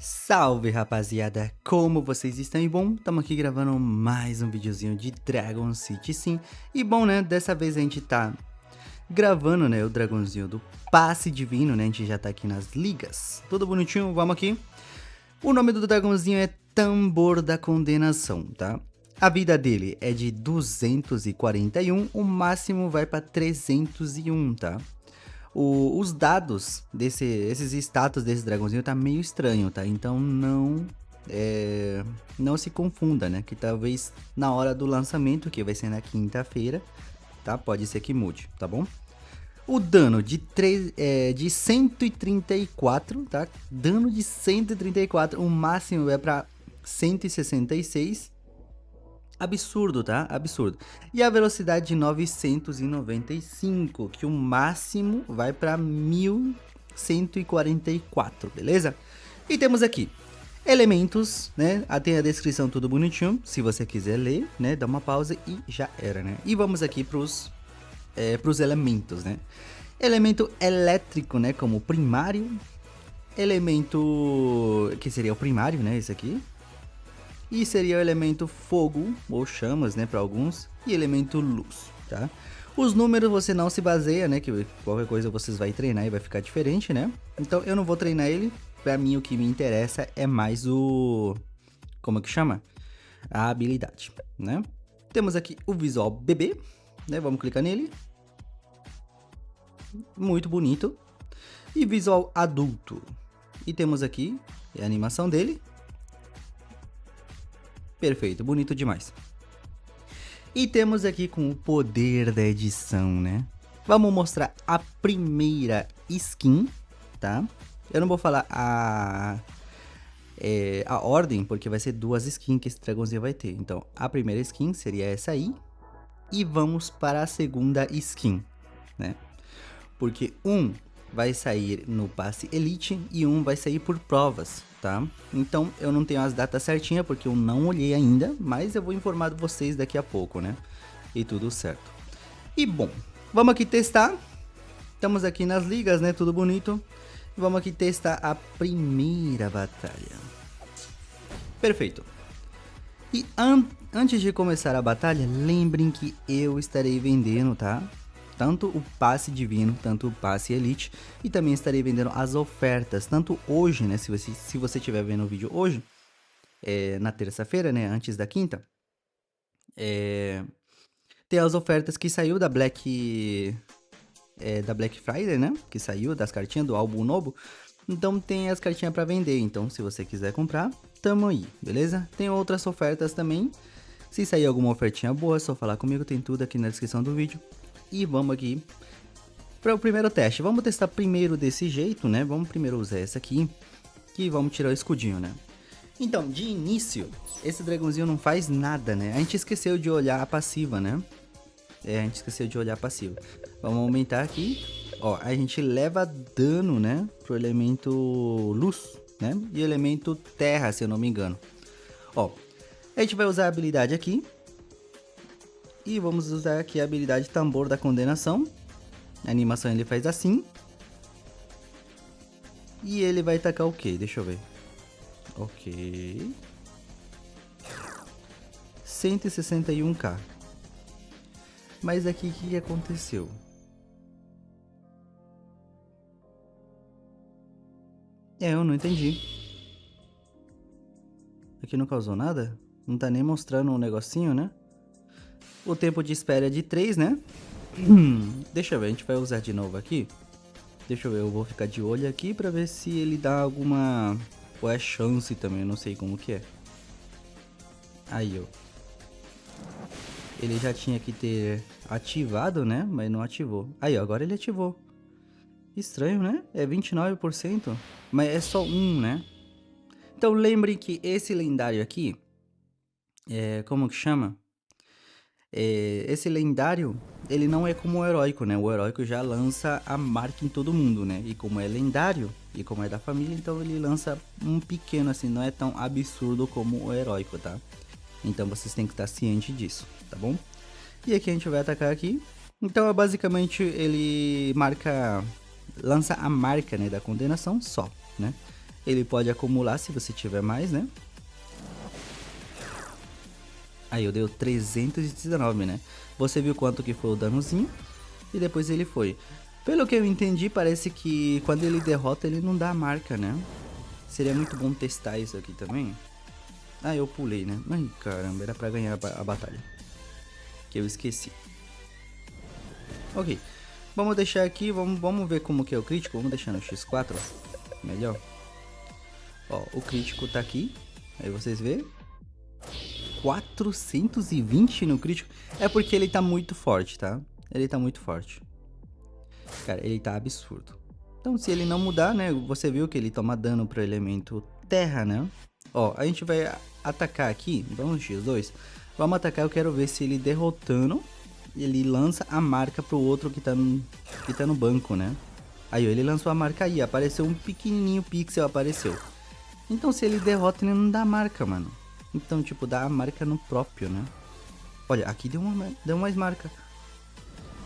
Salve, rapaziada! Como vocês estão? E bom, estamos aqui gravando mais um videozinho de Dragon City sim. E bom, né, dessa vez a gente tá gravando, né, o dragãozinho do passe divino, né, a gente já tá aqui nas ligas. Tudo bonitinho, vamos aqui. O nome do dragãozinho é Tambor da Condenação, tá? A vida dele é de 241, o máximo vai pra 301, tá? Os dados esses status desse dragãozinho tá meio estranho, tá? Então não se confunda, né? Que talvez na hora do lançamento, que vai ser na quinta-feira, tá? Pode ser que mude, tá bom? O dano de 134, tá? Dano de 134, o máximo é pra 166. Absurdo, tá? Absurdo. E a velocidade de 995, que o máximo vai para 1144, beleza? E temos aqui elementos, né? Tem a descrição tudo bonitinho. Se você quiser ler, né? Dá uma pausa e já era, né? E vamos aqui pros elementos, né? Elemento elétrico, né? Como primário. Elemento que seria o primário, né? Esse aqui. E seria o elemento fogo, ou chamas, né, para alguns, e elemento luz, tá? Os números você não se baseia, né, que qualquer coisa vocês vai treinar e vai ficar diferente, né? Então eu não vou treinar ele, pra mim o que me interessa é mais como que chama? A habilidade, né? Temos aqui o visual bebê, né, vamos clicar nele. Muito bonito. E visual adulto. E temos aqui a animação dele. Perfeito, bonito demais. E temos aqui com o poder da edição, né? Vamos mostrar a primeira skin, tá? Eu não vou falar a ordem, porque vai ser duas skins que esse dragãozinho vai ter. Então, a primeira skin seria essa aí. E vamos para a segunda skin, né? Porque um vai sair no passe Elite e um vai sair por provas, tá? Então eu não tenho as datas certinhas porque eu não olhei ainda, mas eu vou informar vocês daqui a pouco, né? E tudo certo. E bom, vamos aqui testar. Estamos aqui nas ligas, né? Tudo bonito. Vamos aqui testar a primeira batalha. Perfeito. E antes de começar a batalha, lembrem que eu estarei vendendo, tá? Tanto o passe divino, tanto o passe elite, e também estarei vendendo as ofertas, tanto hoje, né, se você estiver vendo o vídeo hoje, na terça-feira, né, antes da quinta, tem as ofertas que saiu da Black Friday, né, que saiu das cartinhas do álbum novo, então tem as cartinhas para vender, então se você quiser comprar, tamo aí, beleza? Tem outras ofertas também, se sair alguma ofertinha boa, é só falar comigo, tem tudo aqui na descrição do vídeo. E vamos aqui para o primeiro teste. Vamos testar primeiro desse jeito, né? Vamos primeiro usar essa aqui, que vamos tirar o escudinho, né? Então, de início, esse dragãozinho não faz nada, né? A gente esqueceu de olhar a passiva, né? A gente esqueceu de olhar a passiva. Vamos aumentar aqui. Ó, a gente leva dano, né? Pro elemento luz, né? E elemento terra, se eu não me engano. Ó, a gente vai usar a habilidade aqui. E vamos usar aqui a habilidade Tambor da Condenação. A animação ele faz assim. E ele vai tacar o quê? Deixa eu ver. Ok. 161k. Mas aqui o que aconteceu? Eu não entendi. Aqui não causou nada? Não tá nem mostrando um negocinho, né? O tempo de espera é de 3, né? Deixa eu ver, a gente vai usar de novo aqui. Deixa eu ver, eu vou ficar de olho aqui pra ver se ele dá alguma... Ou é chance também, eu não sei como que é. Aí, ó. Ele já tinha que ter ativado, né? Mas não ativou. Aí, ó, agora ele ativou. Estranho, né? É 29%. Mas é só um, né? Então lembre que esse lendário aqui... como que chama? Esse lendário, ele não é como o heróico, né? O heróico já lança a marca em todo mundo, né? E como é lendário, e como é da família, então ele lança um pequeno, assim, não é tão absurdo como o heróico, tá? Então vocês têm que estar cientes disso, tá bom? E aqui a gente vai atacar aqui. Então, basicamente, ele lança a marca, né, da condenação só, né? Ele pode acumular se você tiver mais, né? Aí eu dei 319, né? Você viu quanto que foi o danozinho e depois ele foi. Pelo que eu entendi, parece que quando ele derrota, ele não dá a marca, né? Seria muito bom testar isso aqui também. Ah, eu pulei, né? Ai, caramba, era pra ganhar a batalha. Que eu esqueci. Ok, vamos deixar aqui, vamos ver como que é o crítico. Vamos deixar no X4, ó. Melhor. Ó, o crítico tá aqui. Aí vocês vê. 420 no crítico. É porque ele tá muito forte, tá? Ele tá muito forte. Cara, ele tá absurdo. Então, se ele não mudar, né? Você viu que ele toma dano pro elemento terra, né? Ó, a gente vai atacar aqui. Vamos no X2. Vamos atacar, eu quero ver se ele derrotando, ele lança a marca pro outro que tá no banco, né? Aí, ó, ele lançou a marca aí. Apareceu um pequenininho pixel, apareceu. Então, se ele derrota, ele não dá marca, mano. Então, tipo, dá a marca no próprio, né? Olha, aqui deu mais marca.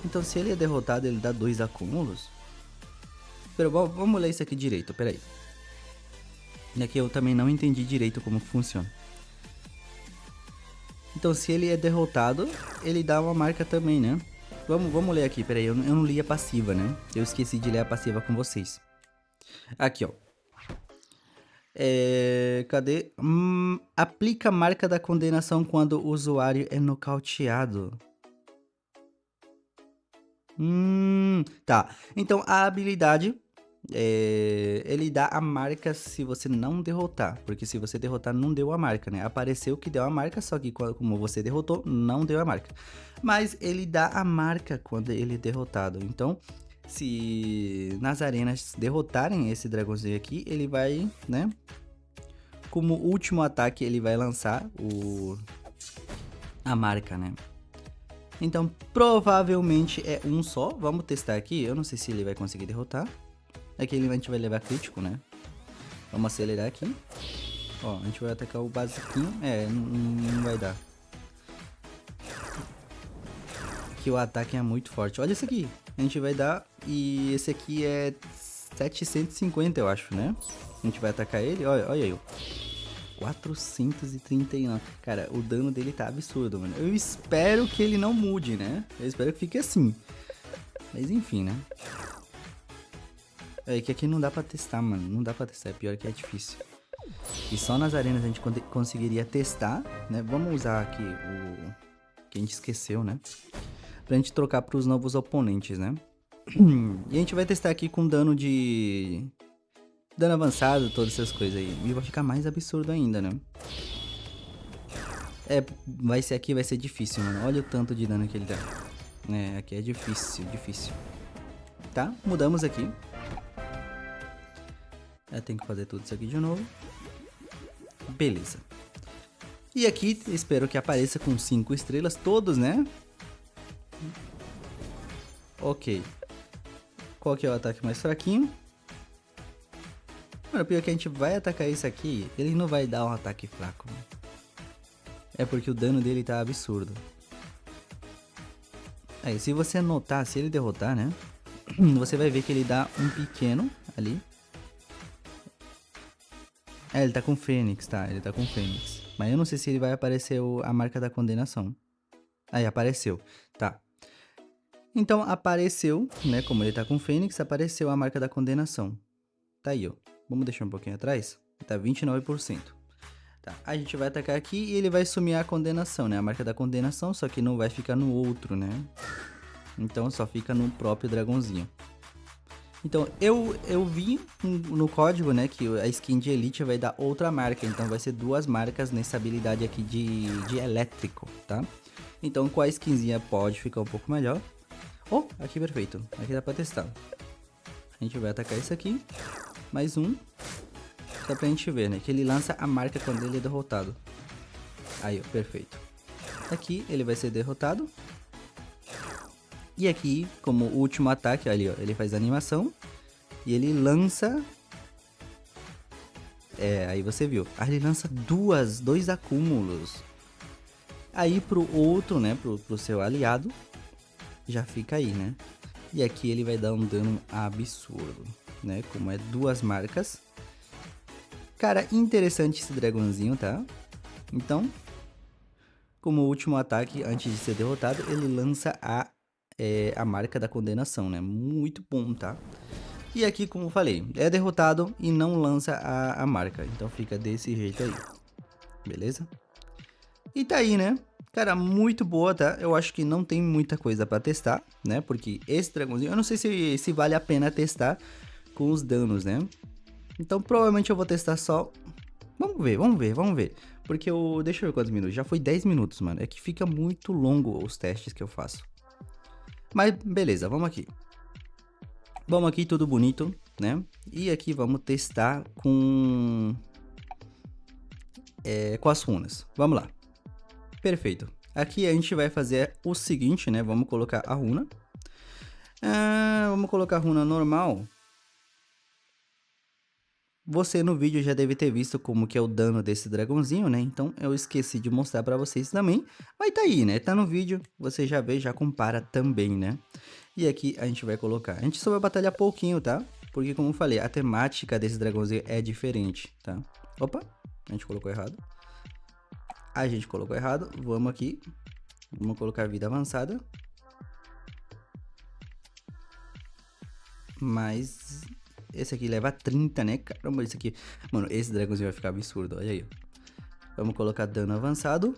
Então, se ele é derrotado, ele dá 2 acúmulos. Pero, vamos ler isso aqui direito, peraí. E aqui eu também não entendi direito como funciona. Então, se ele é derrotado, ele dá uma marca também, né? Vamos ler aqui, peraí, eu não li a passiva, né? Eu esqueci de ler a passiva com vocês. Aqui, ó. Cadê? Aplica a marca da condenação quando o usuário é nocauteado. Tá. Então, a habilidade, ele dá a marca se você não derrotar. Porque se você derrotar, não deu a marca, né? Apareceu que deu a marca, só que como você derrotou, não deu a marca. Mas ele dá a marca quando ele é derrotado. Então, se nas arenas derrotarem esse dragãozinho aqui, ele vai, né? Como último ataque, ele vai lançar a marca, né? Então, provavelmente é um só. Vamos testar aqui. Eu não sei se ele vai conseguir derrotar. Aqui a gente vai levar crítico, né? Vamos acelerar aqui. Ó, a gente vai atacar o basiquinho. Não vai dar. Aqui o ataque é muito forte. Olha isso aqui. A gente vai dar... E esse aqui é 750, eu acho, né? A gente vai atacar ele. Olha aí. 439. Cara, o dano dele tá absurdo, mano. Eu espero que ele não mude, né? Eu espero que fique assim. Mas enfim, né? É que aqui não dá pra testar, mano. Não dá pra testar. É pior que é difícil. E só nas arenas a gente conseguiria testar, né? Vamos usar aqui o que a gente esqueceu, né? Pra gente trocar pros novos oponentes, né? E a gente vai testar aqui com dano de... dano avançado, todas essas coisas aí. E vai ficar mais absurdo ainda, né? Vai ser difícil, mano. Olha o tanto de dano que ele dá. Aqui é difícil. Tá, mudamos aqui. Tem que fazer tudo isso aqui de novo. Beleza. E aqui, espero que apareça com 5 estrelas todos, né? Ok. Qual que é o ataque mais fraquinho? Mano, pior que a gente vai atacar isso aqui, ele não vai dar um ataque fraco. Mano. É porque o dano dele tá absurdo. Aí, se você notar, se ele derrotar, né? Você vai ver que ele dá um pequeno ali. Ele tá com Fênix, tá? Ele tá com Fênix. Mas eu não sei se ele vai aparecer a marca da condenação. Aí, apareceu. Tá. Então, apareceu, né? Como ele tá com Fênix, apareceu a marca da condenação. Tá aí, ó. Vamos deixar um pouquinho atrás. Tá 29%. Tá. A gente vai atacar aqui e ele vai sumir a condenação, né? A marca da condenação, só que não vai ficar no outro, né? Então, só fica no próprio dragãozinho. Então, eu vi no código, né, que a skin de Elite vai dar outra marca. Então, vai ser 2 marcas nessa habilidade aqui de elétrico, tá? Então, com a skinzinha pode ficar um pouco melhor. Oh, aqui perfeito. Aqui dá pra testar. A gente vai atacar isso aqui. Mais um. Só pra gente ver, né, que ele lança a marca quando ele é derrotado. Aí, ó, perfeito. Aqui, ele vai ser derrotado. E aqui, como último ataque, ali, ó, ele faz a animação e ele lança... aí você viu. Aí ele lança 2 acúmulos. Aí pro outro, né, pro seu aliado, já fica aí, né? E aqui ele vai dar um dano absurdo, né? Como é 2 marcas. Cara, interessante esse dragãozinho, tá? Então, como último ataque, antes de ser derrotado, ele lança a marca da condenação, né? Muito bom, tá? E aqui, como eu falei, é derrotado e não lança a marca. Então fica desse jeito aí. Beleza? E tá aí, né? Cara, muito boa, tá? Eu acho que não tem muita coisa pra testar, né? Porque esse dragãozinho, eu não sei se vale a pena testar com os danos, né? Então provavelmente eu vou testar só... Vamos ver. Porque eu... Deixa eu ver quantos minutos. Já foi 10 minutos, mano. É que fica muito longo os testes que eu faço. Mas beleza, vamos aqui. Vamos aqui, tudo bonito, né? E aqui vamos testar com as runas. Vamos lá. Perfeito. Aqui a gente vai fazer o seguinte, né? Vamos colocar a runa. Vamos colocar a runa normal. Você no vídeo já deve ter visto como que é o dano desse dragãozinho, né? Então eu esqueci de mostrar pra vocês também. Mas tá aí, né? Tá no vídeo, você já vê, já compara também, né? E aqui a gente vai colocar. A gente só vai batalhar pouquinho, tá? Porque como eu falei, a temática desse dragãozinho é diferente, tá? Opa, a gente colocou errado. Vamos aqui. Vamos colocar vida avançada. Mas esse aqui leva 30, né? Caramba, esse aqui... Mano, esse dragãozinho vai ficar absurdo, olha aí. Vamos colocar dano avançado.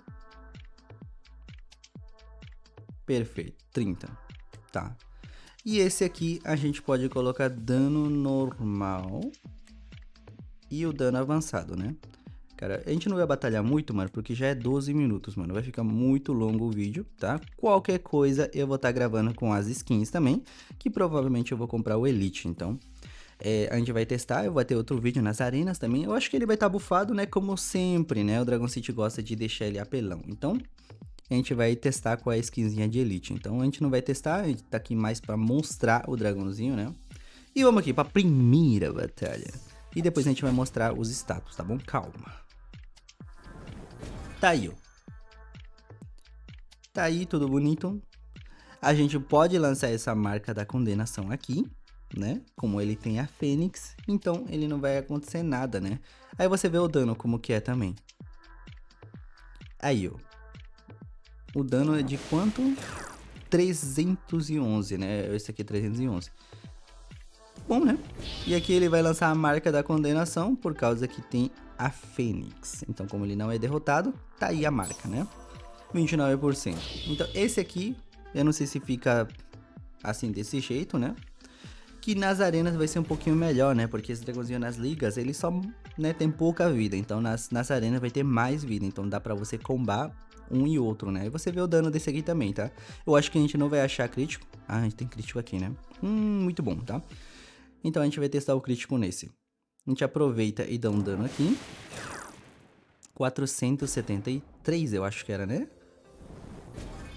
Perfeito, 30. Tá. E esse aqui a gente pode colocar dano normal. E o dano avançado, né? Cara, a gente não vai batalhar muito, mano, porque já é 12 minutos, mano. Vai ficar muito longo o vídeo, tá? Qualquer coisa eu vou estar gravando com as skins também, que provavelmente eu vou comprar o Elite, então... a gente vai testar, eu vou ter outro vídeo nas arenas também. Eu acho que ele vai estar bufado, né? Como sempre, né? O Dragon City gosta de deixar ele apelão. Então, a gente vai testar com a skinzinha de Elite. Então, a gente não vai testar, a gente tá aqui mais pra mostrar o dragãozinho, né? E vamos aqui pra primeira batalha. E depois a gente vai mostrar os status, tá bom? Calma. Tá aí, ó. Tá aí, tudo bonito. A gente pode lançar essa marca da condenação aqui, né? Como ele tem a Fênix, então ele não vai acontecer nada, né? Aí você vê o dano como que é também. Aí, ó. O dano é de quanto? 311, né? Esse aqui é 311. Bom, né? E aqui ele vai lançar a marca da condenação por causa que tem a Fênix. Então, como ele não é derrotado, tá aí a marca, né? 29%. Então, esse aqui, eu não sei se fica assim desse jeito, né? Que nas arenas vai ser um pouquinho melhor, né? Porque esse dragãozinho nas ligas, ele só, né, tem pouca vida. Então, nas arenas vai ter mais vida. Então, dá pra você combar um e outro, né? E você vê o dano desse aqui também, tá? Eu acho que a gente não vai achar crítico. Ah, a gente tem crítico aqui, né? Muito bom, tá? Então, a gente vai testar o crítico nesse. A gente aproveita e dá um dano aqui. 473, eu acho que era, né?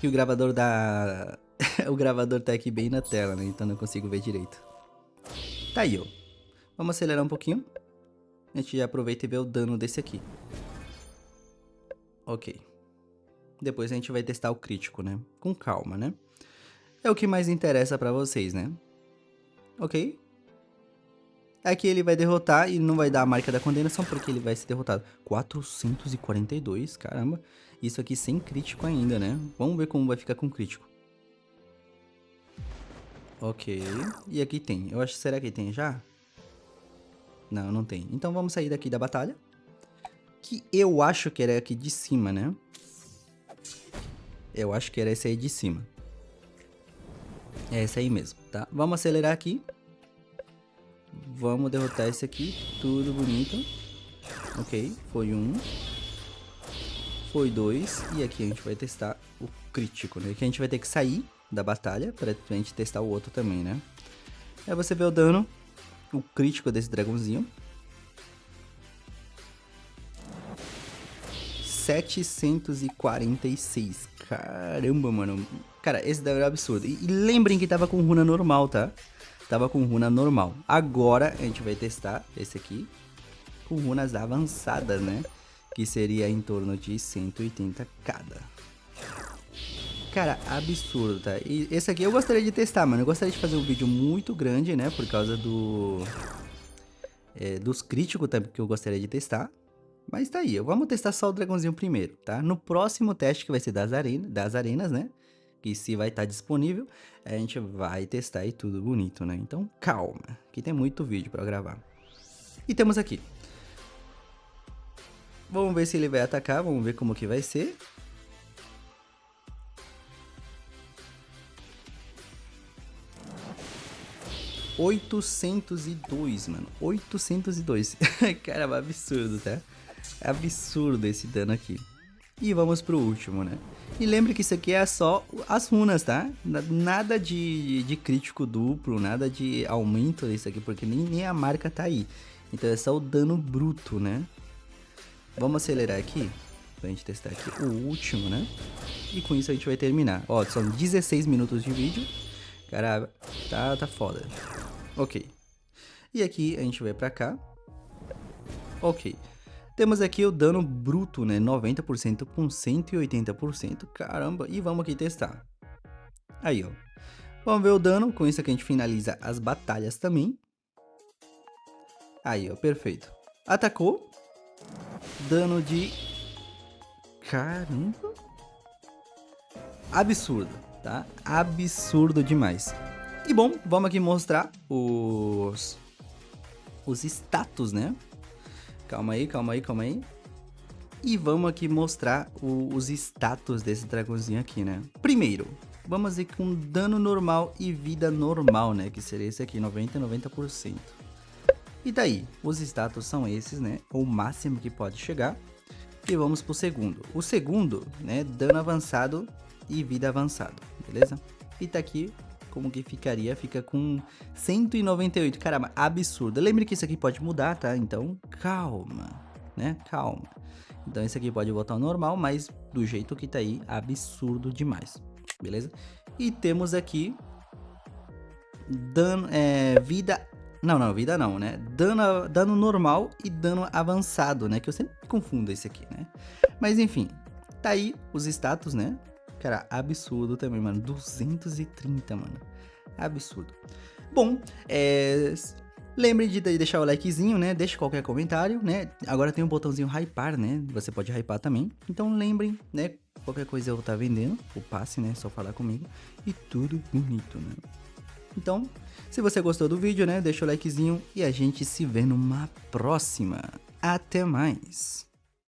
Que o gravador da... o gravador tá aqui bem na tela, né? Então não consigo ver direito. Tá aí, ó. Vamos acelerar um pouquinho. A gente já aproveita e vê o dano desse aqui. Ok. Depois a gente vai testar o crítico, né? Com calma, né? É o que mais interessa pra vocês, né? Ok? Aqui ele vai derrotar e não vai dar a marca da condenação porque ele vai ser derrotado. 442, caramba. Isso aqui sem crítico ainda, né? Vamos ver como vai ficar com crítico. Ok. E aqui tem. Eu acho, será que tem já? Não, não tem. Então vamos sair daqui da batalha. Que eu acho que era aqui de cima, né? Eu acho que era esse aí de cima. É esse aí mesmo, tá? Vamos acelerar aqui. Vamos derrotar esse aqui. Tudo bonito. Ok, foi um. Foi dois. E aqui a gente vai testar o crítico, né? Que a gente vai ter que sair da batalha pra gente testar o outro também, né? Aí você vê o dano. O crítico desse dragãozinho. 746. Caramba, mano. Cara, esse dano é absurdo. E lembrem que tava com runa normal, tá? Tava com runa normal. Agora a gente vai testar esse aqui com runas avançadas, né? Que seria em torno de 180 cada. Cara, absurdo, tá? E esse aqui eu gostaria de testar, mano. Eu gostaria de fazer um vídeo muito grande, né? Por causa do... dos críticos também que eu gostaria de testar. Mas tá aí, vamos testar só o dragãozinho primeiro, tá? No próximo teste, que vai ser das arenas, né? Que se vai estar disponível, a gente vai testar e tudo bonito, né? Então calma, que tem muito vídeo pra gravar. E temos aqui. Vamos ver se ele vai atacar, vamos ver como que vai ser. $802, mano. 802. Caramba, absurdo, tá? Absurdo esse dano aqui. E vamos pro último, né? E lembre que isso aqui é só as runas, tá? Nada de crítico duplo, nada de aumento disso aqui, porque nem a marca tá aí. Então é só o dano bruto, né? Vamos acelerar aqui, pra gente testar aqui o último, né? E com isso a gente vai terminar. Ó, são 16 minutos de vídeo. Caramba, tá foda. Ok. E aqui a gente vai pra cá. Ok. Temos aqui o dano bruto, né? 90% com 180%. Caramba, e vamos aqui testar. Aí, ó. Vamos ver o dano. Com isso aqui a gente finaliza as batalhas também. Aí, ó. Perfeito. Atacou. Dano de... Caramba. Absurdo, tá? Absurdo demais. E bom, vamos aqui mostrar os status, né? Calma aí. E vamos aqui mostrar os status desse dragãozinho aqui, né? Primeiro, vamos ver com dano normal e vida normal, né? Que seria esse aqui, 90 e 90%. E daí, os status são esses, né? O máximo que pode chegar. E vamos pro segundo. O segundo, né? Dano avançado e vida avançado, beleza? E tá aqui como que ficaria, fica com 198, caramba, absurdo. Lembre que isso aqui pode mudar, tá? Então, calma, né? Calma. Então, esse aqui pode voltar ao normal, mas do jeito que tá aí, absurdo demais, beleza? E temos aqui dano, vida... Não, vida não, né? Dano normal e dano avançado, né? Que eu sempre confundo esse aqui, né? Mas, enfim, tá aí os status, né? Cara, absurdo também, mano. 230, mano. Absurdo. Bom, lembre de deixar o likezinho, né? Deixe qualquer comentário, né? Agora tem um botãozinho hypar, né? Você pode hypar também. Então lembrem, né? Qualquer coisa eu vou estar vendendo. O passe, né? Só falar comigo. E tudo bonito, né? Então, se você gostou do vídeo, né? Deixa o likezinho e a gente se vê numa próxima. Até mais!